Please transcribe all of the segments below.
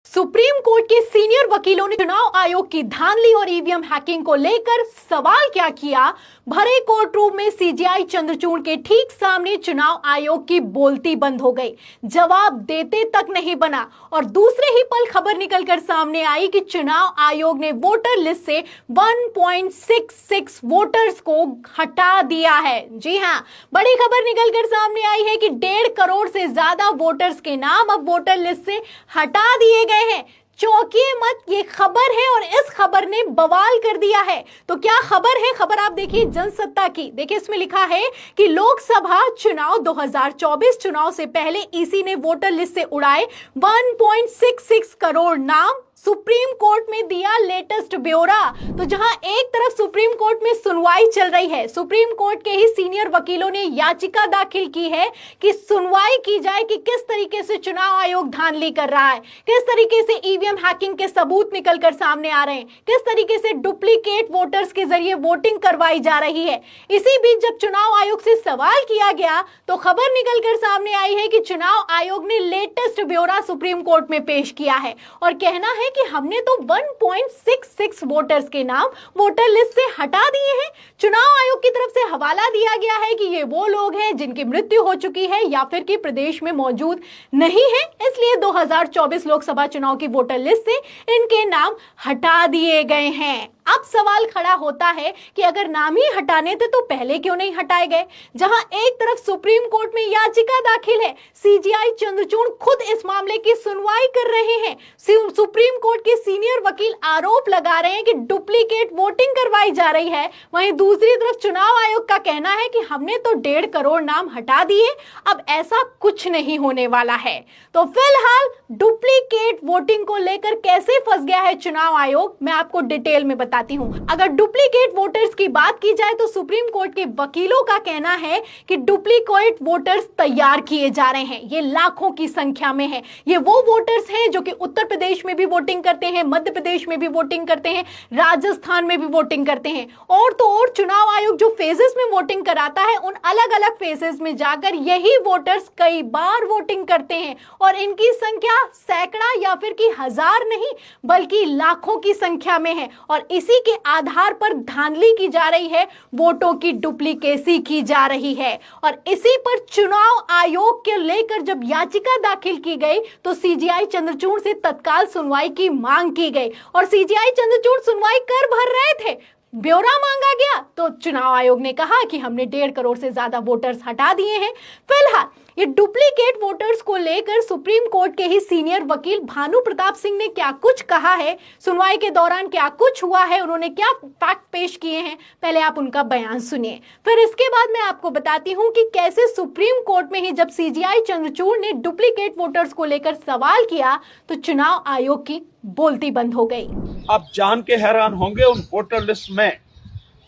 Supreme court के senior वकीलों ने चुनाव आयोग की धांधली और ईवीएम हैकिंग को लेकर सवाल क्या किया। भरे कोर्ट रूम में सीजेआई चंद्रचूड़ के ठीक सामने चुनाव आयोग की बोलती बंद हो गई, जवाब देते तक नहीं बना और दूसरे ही पल खबर निकलकर सामने आई कि चुनाव आयोग ने वोटर लिस्ट से 1.66 वोटर्स को हटा दिया है। जी हां, बड़ी खबर निकलकर सामने आई है कि 1.5 करोड़ से ज्यादा वोटर्स के नाम अब वोटर लिस्ट से हटा दिए गए हैं। चौंकिए मत, ये खबर है और इस खबर ने बवाल कर दिया है। तो क्या खबर है? खबर आप देखिए जनसत्ता की। देखिए इसमें लिखा है कि लोकसभा चुनाव 2024 चुनाव से पहले ईसी ने वोटर लिस्ट से उड़ाए 1.66 करोड़ नाम। सुप्रीम कोर्ट में दिया लेटेस्ट ब्यौरा। तो जहां एक तरफ सुप्रीम कोर्ट में सुनवाई चल रही है, सुप्रीम कोर्ट के ही सीनियर वकीलों ने याचिका दाखिल की है कि सुनवाई की जाए कि किस तरीके से चुनाव आयोग धांधली कर रहा है, किस तरीके से ईवीएम हैकिंग के सबूत निकलकर सामने आ रहे हैं, किस तरीके से डुप्लीकेट वोटर्स के जरिए वोटिंग करवाई जा रही है। इसी बीच जब चुनाव आयोग से सवाल किया गया तो खबर निकलकर सामने आई है कि चुनाव आयोग ने लेटेस्ट ब्यौरा सुप्रीम कोर्ट में पेश किया है और कहना है कि हमने तो 1.66 वोटर्स के नाम वोटर लिस्ट से हटा दिए हैं। चुनाव आयोग की तरफ से हवाला दिया गया है कि ये वो लोग हैं जिनकी मृत्यु हो चुकी है या फिर कि प्रदेश में मौजूद नहीं है, इसलिए 2024 लोकसभा चुनाव की वोटर लिस्ट से इनके नाम हटा दिए गए हैं। अब सवाल खड़ा होता है कि अगर नाम ही हटाने थे तो पहले क्यों नहीं हटाए गए। जहां एक तरफ सुप्रीम कोर्ट में याचिका दाखिल है, सीजेआई चंद्रचूड़ खुद इस मामले की सुनवाई कर रहे हैं। सुप्रीम कोर्ट के सीनियर वकील आरोप लगा रहे हैं कि डुप्लीकेट वोटिंग करवाई जा रही है। वहीं दूसरी तरफ चुनाव आयोग का कहना है कि हमने तो 1.5 करोड़ नाम हटा दिए, अब ऐसा कुछ नहीं होने वाला है। तो फिलहाल डुप्लीकेट वोटिंग को लेकर कैसे फंस गया है चुनाव आयोग, मैं आपको डिटेल में बताती हूं। अगर डुप्लीकेट वोटर्स की बात की जाए तो सुप्रीम कोर्ट के वकीलों का कहना है कि डुप्लीकेट वोटर्स तैयार किए जा रहे हैं। ये लाखों की संख्या में है। ये वो वोटर्स हैं जो कि उत्तर प्रदेश में भी वोटिंग करते हैं, मध्य प्रदेश में भी वोटिंग करते हैं, राजस्थान में भी वोटिंग करते हैं। और तो और चुनाव आयोग जो फेजेस में वोटिंग कराता है, उन अलग अलग फेजेस में जाकर यही वोटर्स कई बार वोटिंग करते हैं और इनकी संख्या सैकड़ा या फिर कि हजार नहीं बल्कि लाखों की संख्या में है और इसी के आधार पर धांधली की जा रही है, वोटों की डुप्लीकेसी की जा रही है। और इसी पर चुनाव आयोग के लेकर जब याचिका दाखिल की गई तो सीजेआई चंद्रचूड़ से तत्काल सुनवाई की मांग की गई और सीजेआई चंद्रचूड़ सुनवाई कर भर रहे थे। ब्यौरा मांगा गया तो चुनाव आयोग ने कहा कि हमने 1.5 करोड़ से ज्यादा वोटर्स हटा दिए हैं। फिलहाल ये डुप्लीकेट वोटर्स को लेकर सुप्रीम कोर्ट के ही सीनियर वकील भानु प्रताप सिंह ने क्या कुछ कहा है, सुनवाई के दौरान क्या कुछ हुआ है, उन्होंने क्या फैक्ट पेश किए हैं, पहले आप उनका बयान सुनिए। फिर इसके बाद मैं आपको बताती हूं कि कैसे सुप्रीम कोर्ट में ही जब सीजेआई चंद्रचूड़ ने डुप्लीकेट वोटर्स को लेकर सवाल किया तो चुनाव आयोग की बोलती बंद हो गई। आप जान के हैरान होंगे, उन वोटर लिस्ट में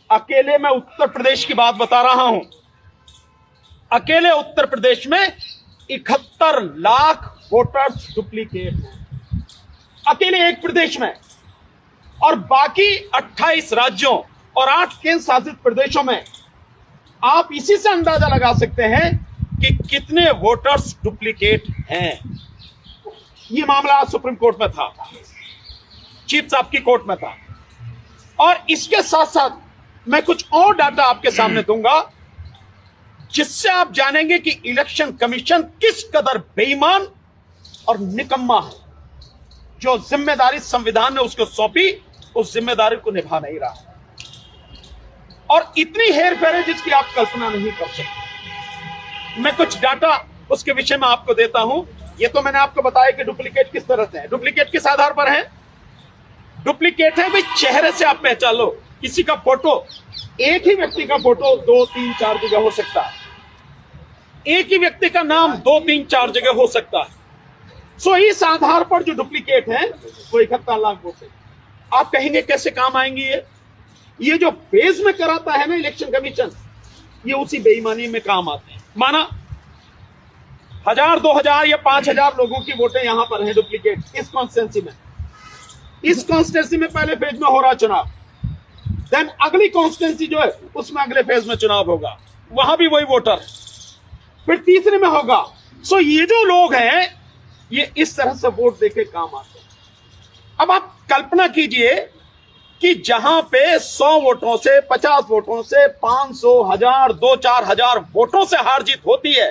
अकेले मैं उत्तर प्रदेश की बात बता रहा हूं, अकेले उत्तर प्रदेश में 71 लाख वोटर्स डुप्लीकेट हैं, अकेले एक प्रदेश में। और बाकी 28 राज्यों और 8 केंद्र शासित प्रदेशों में आप इसी से अंदाजा लगा सकते हैं कि कितने वोटर्स डुप्लीकेट हैं। ये मामला सुप्रीम कोर्ट में था, चीफ साहब की कोर्ट में था। और इसके साथ साथ मैं कुछ और डाटा आपके सामने दूंगा जिससे आप जानेंगे कि इलेक्शन कमीशन किस कदर बेईमान और निकम्मा है, जो जिम्मेदारी संविधान ने उसको सौंपी उस जिम्मेदारी को निभा नहीं रहा और इतनी हेरफेर है जिसकी आप कल्पना नहीं कर सकते। मैं कुछ डाटा उसके विषय में आपको देता हूं। ये तो मैंने आपको बताया कि डुप्लीकेट किस तरह से है। डुप्लीकेट किस आधार पर है? डुप्लीकेट है भाई चेहरे से आप पहचान लो, किसी का फोटो, एक ही व्यक्ति का फोटो 2, 3, 4 जगह हो सकता है, एक ही व्यक्ति का नाम 2, 3, 4 जगह हो सकता है। सो इस आधार पर जो डुप्लीकेट है वो 71 लाख वोट है। आप कहेंगे कैसे काम आएंगे ये जो फेज में कराता है ना इलेक्शन कमीशन, ये उसी बेईमानी में काम आते हैं। माना 1000, 2000 या 5000 लोगों की वोटें यहां पर हैं डुप्लीकेट इस कॉन्स्टिट्यूंसी में। इस कॉन्स्टिट्यूंसी में पहले फेज में हो रहा चुनाव, देन अगली कॉन्स्टिट्यूंसी जो है उसमें अगले फेज में चुनाव होगा, वहां भी वही वोटर, फिर तीसरे में होगा। सो ये जो लोग हैं ये इस तरह से वोट देके काम आते हैं। अब आप कल्पना कीजिए कि जहां पे 100 वोटों से, 50 वोटों से, 500, 1000, 2-4 हजार वोटों से हार जीत होती है,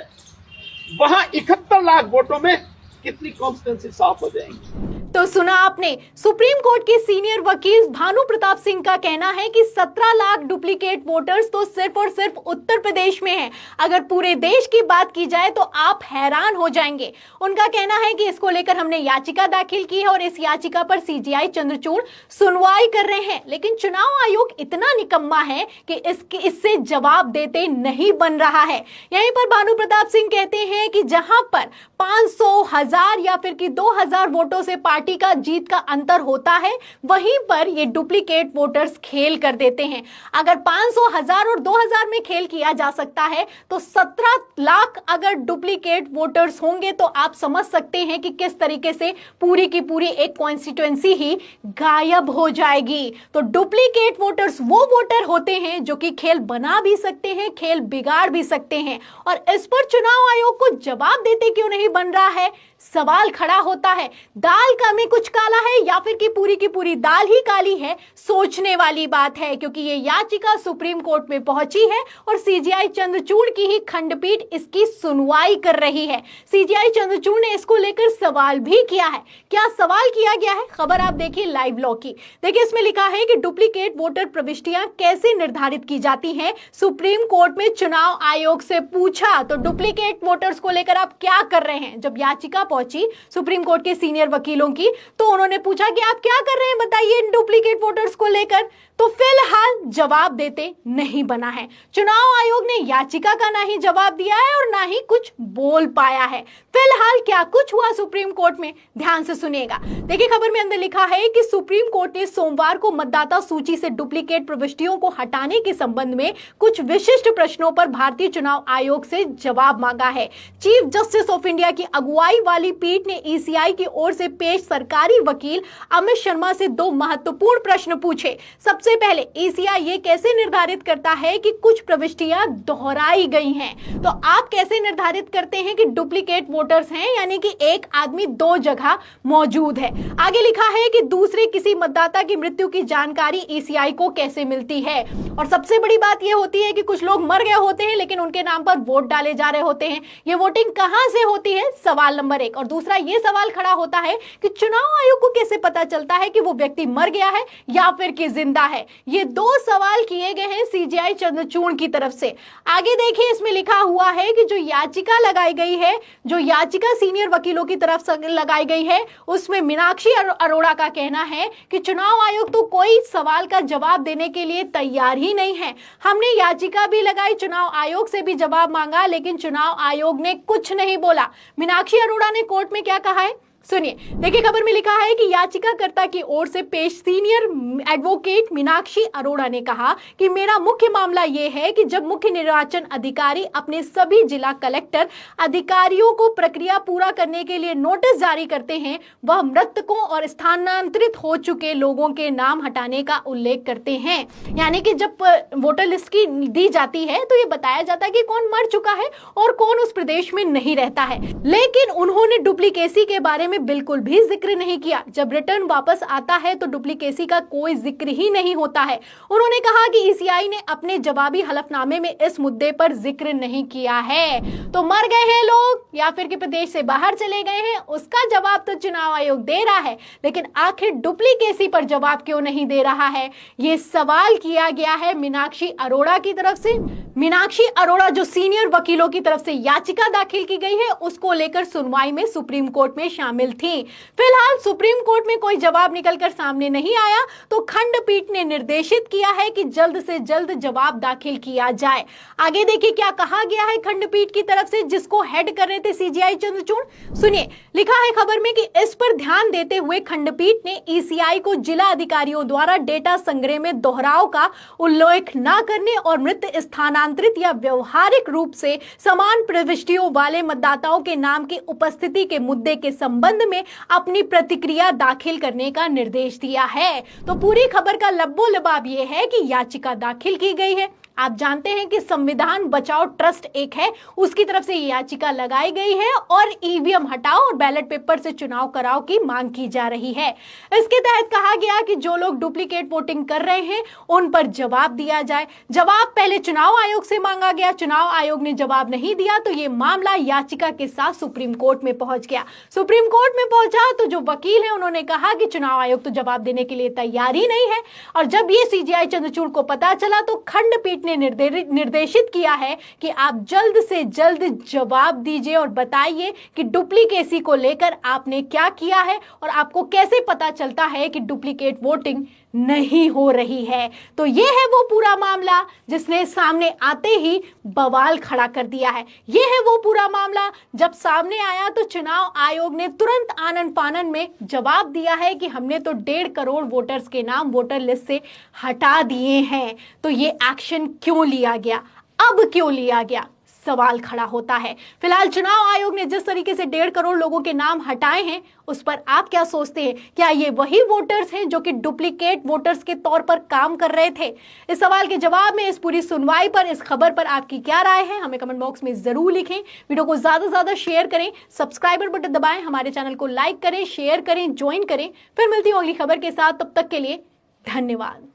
वहां 71 लाख वोटों में कितनी कॉन्स्टिट्यूंसी साफ हो जाएंगी। तो सुना आपने, सुप्रीम कोर्ट के सीनियर वकील भानु प्रताप सिंह का कहना है कि 17 लाख डुप्लीकेट वोटर्स तो सिर्फ और सिर्फ उत्तर प्रदेश में हैं। अगर पूरे देश की बात की जाए तो आप हैरान हो जाएंगे। उनका कहना है कि इसको लेकर हमने याचिका दाखिल की है और इस याचिका पर सीजीआई चंद्रचूड़ सुनवाई कर रहे हैं, लेकिन चुनाव आयोग इतना निकम्मा है कि इससे जवाब देते नहीं बन रहा है। यहीं पर भानु प्रताप सिंह कहते हैं कि जहां पर 500, 1000 या फिर कि 2000 वोटों से पार्टी का जीत का अंतर होता है, वहीं पर ये डुप्लीकेट वोटर्स खेल कर देते हैं। अगर 500, 1000 और 2000 में खेल किया जा सकता है तो 17 लाख अगर डुप्लीकेट वोटर्स होंगे तो आप समझ सकते हैं कि किस तरीके से पूरी की पूरी एक कॉन्स्टिट्यूएंसी ही गायब हो जाएगी। तो डुप्लीकेट वोटर्स वो वोटर होते हैं जो कि खेल बना भी सकते हैं, खेल बिगाड़ भी सकते हैं, और इस पर चुनाव आयोग को जवाब देते क्यों नहीं बन रहा है, सवाल खड़ा होता है। दाल का में कुछ काला है या फिर की पूरी दाल ही काली है, सोचने वाली बात है, क्योंकि ये याचिका सुप्रीम कोर्ट में पहुंची है और सीजीआई चंद्रचूड़ की ही खंडपीठ इसकी सुनवाई कर रही है। सीजीआई चंद्रचूड़ ने इसको लेकर सवाल भी किया है। क्या सवाल किया गया है, खबर आप देखिए लाइव लॉ की। देखिए इसमें लिखा है कि डुप्लीकेट वोटर प्रविष्टियां कैसे निर्धारित की जाती हैं, सुप्रीम कोर्ट में चुनाव आयोग से पूछा। तो डुप्लीकेट वोटर्स को लेकर आप क्या कर रहे हैं। जब याचिका पहुंची सुप्रीम कोर्ट के सीनियर वकीलों की तो उन्होंने पूछा कि आप क्या कर रहे हैं बताइए इन डुप्लीकेट वोटर्स को लेकर, तो फिलहाल जवाब देते नहीं बना है। चुनाव आयोग ने याचिका का ना ही जवाब दिया है और ना ही कुछ बोल पाया है। फिलहाल क्या कुछ हुआ सुप्रीम कोर्ट में, ध्यान से सुनिएगा। देखिए खबर में अंदर लिखा है कि सुप्रीम कोर्ट ने सोमवार को मतदाता सूची से डुप्लीकेट प्रविष्टियों को हटाने के संबंध में कुछ विशिष्ट प्रश्नों पर भारतीय चुनाव आयोग से जवाब मांगा है। चीफ जस्टिस ऑफ इंडिया की अगुवाई वाली पीठ ने ईसीआई की ओर से पेश सरकारी वकील अमित शर्मा से 2 महत्वपूर्ण प्रश्न पूछे। सबसे पहले ईसीआई ये कैसे निर्धारित करता है कि कुछ प्रविष्टियां दोहराई गई हैं। तो आप कैसे निर्धारित करते हैं कि डुप्लीकेट वोटर्स हैं, यानी कि एक आदमी 2 जगह मौजूद है। आगे लिखा है कि दूसरे किसी मतदाता की मृत्यु की जानकारी ईसीआई को कैसे मिलती है। और सबसे बड़ी बात यह होती है कि कुछ लोग मर गए होते हैं लेकिन उनके नाम पर वोट डाले जा रहे होते हैं। ये वोटिंग कहां से होती है, सवाल नंबर 1। और दूसरा ये सवाल खड़ा होता है कि चुनाव आयोग को कैसे पता चलता है कि वो व्यक्ति मर गया है या फिर कि जिंदा है। ये 2 सवाल किए गए हैं सीजीआई चंद्रचूड़ की तरफ से। आगे देखिए इसमें लिखा हुआ है कि जो याचिका लगाई गई है, जो याचिका सीनियर वकीलों की तरफ से लगाई गई है, उसमें मीनाक्षी अरोड़ा का कहना है कि चुनाव आयोग तो कोई सवाल का जवाब देने के लिए तैयार ही नहीं है। हमने याचिका भी लगाई, चुनाव आयोग से भी जवाब मांगा, लेकिन चुनाव आयोग ने कुछ नहीं बोला। मीनाक्षी अरोड़ा ने कोर्ट में क्या कहा है सुनिए। देखिए खबर में लिखा है कि याचिकाकर्ता की ओर से पेश सीनियर एडवोकेट मीनाक्षी अरोड़ा ने कहा कि मेरा मुख्य मामला यह है कि जब मुख्य निर्वाचन अधिकारी अपने सभी जिला कलेक्टर अधिकारियों को प्रक्रिया पूरा करने के लिए नोटिस जारी करते हैं, वह मृतकों और स्थानांतरित हो चुके लोगों के नाम हटाने का उल्लेख करते हैं। यानी कि जब वोटर लिस्ट की दी जाती है तो ये बताया जाता है कि कौन मर चुका है और कौन उस प्रदेश में नहीं रहता है, लेकिन उन्होंने डुप्लीकेसी के बारे में बिल्कुल भी जिक्र नहीं किया। जब रिटर्न वापस आता है तो डुप्लीकेसी का कोई जिक्र ही नहीं होता है। उन्होंने कहा कि ईसीआई ने अपने जवाबी हलफनामे में इस मुद्दे पर जिक्र नहीं किया है। तो मर गए हैं लोग या फिर कि प्रदेश से बाहर चले गए हैं, उसका जवाब तो चुनाव आयोग दे रहा है, लेकिन आखिर डुप्लीकेसी पर जवाब क्यों नहीं दे रहा है, ये सवाल किया गया है मीनाक्षी अरोड़ा की तरफ से। मीनाक्षी अरोड़ा जो सीनियर वकीलों की तरफ से याचिका दाखिल की गई है उसको लेकर सुनवाई में सुप्रीम कोर्ट में शामिल थी। फिलहाल सुप्रीम कोर्ट में कोई जवाब निकलकर सामने नहीं आया तो खंडपीठ ने निर्देशित किया है कि जल्द से जल्द जवाब दाखिल किया जाए। आगे देखिए क्या कहा गया है खंडपीठ की तरफ से, जिसको हेड कर रहे थे सीजीआई चंद्रचूड़। सुनिए लिखा है खबर में कि इस पर ध्यान देते हुए खंडपीठ ने ईसीआई को जिला अधिकारियों द्वारा डेटा संग्रह में दोहराव का उल्लेख न करने और मृत स्थानांतरित या व्यवहारिक रूप से समान प्रविष्टियों वाले मतदाताओं के नाम की उपस्थिति के मुद्दे के संबंध में अपनी प्रतिक्रिया दाखिल करने का निर्देश दिया है। तो पूरी खबर का लब्बो लबाब यह है कि याचिका दाखिल की गई है। आप जानते हैं कि संविधान बचाओ ट्रस्ट एक है, उसकी तरफ से ये याचिका लगाई गई है और ईवीएम हटाओ और बैलेट पेपर से चुनाव कराओ की मांग की जा रही है। इसके तहत कहा गया कि जो लोग डुप्लीकेट वोटिंग कर रहे हैं उन पर जवाब दिया जाए। जवाब पहले चुनाव आयोग से मांगा गया, चुनाव आयोग ने जवाब नहीं दिया तो ये मामला याचिका के साथ सुप्रीम कोर्ट में पहुंच गया। सुप्रीम कोर्ट में पहुंचा तो जो वकील है उन्होंने कहा कि चुनाव आयोग तो जवाब देने के लिए तैयार ही नहीं है। और जब ये सीजेआई चंद्रचूड़ को पता चला तो खंडपीठ ने निर्देशित किया है कि आप जल्द से जल्द जवाब दीजिए और बताइए कि डुप्लीकेसी को लेकर आपने क्या किया है और आपको कैसे पता चलता है कि डुप्लीकेट वोटिंग नहीं हो रही है। तो ये है वो पूरा मामला जिसने सामने आते ही बवाल खड़ा कर दिया है। ये है वो पूरा मामला जब सामने आया तो चुनाव आयोग ने तुरंत आनन फानन में जवाब दिया है कि हमने तो 1.5 करोड़ वोटर्स के नाम वोटर लिस्ट से हटा दिए हैं। तो ये एक्शन क्यों लिया गया, अब क्यों लिया गया, सवाल खड़ा होता है। फिलहाल चुनाव आयोग ने जिस तरीके से 1.5 करोड़ लोगों के नाम हटाए हैं उस पर आप क्या सोचते हैं? क्या ये वही वोटर्स हैं जो कि डुप्लीकेट वोटर्स के तौर पर काम कर रहे थे? इस सवाल के जवाब में, इस पूरी सुनवाई पर, इस खबर पर आपकी क्या राय है, हमें कमेंट बॉक्स में जरूर लिखें। वीडियो को ज्यादा से ज्यादा शेयर करें, सब्सक्राइबर बटन दबाएं, हमारे चैनल को लाइक करें, शेयर करें, ज्वाइन करें। फिर मिलती हूँ अगली खबर के साथ, तब तक के लिए धन्यवाद।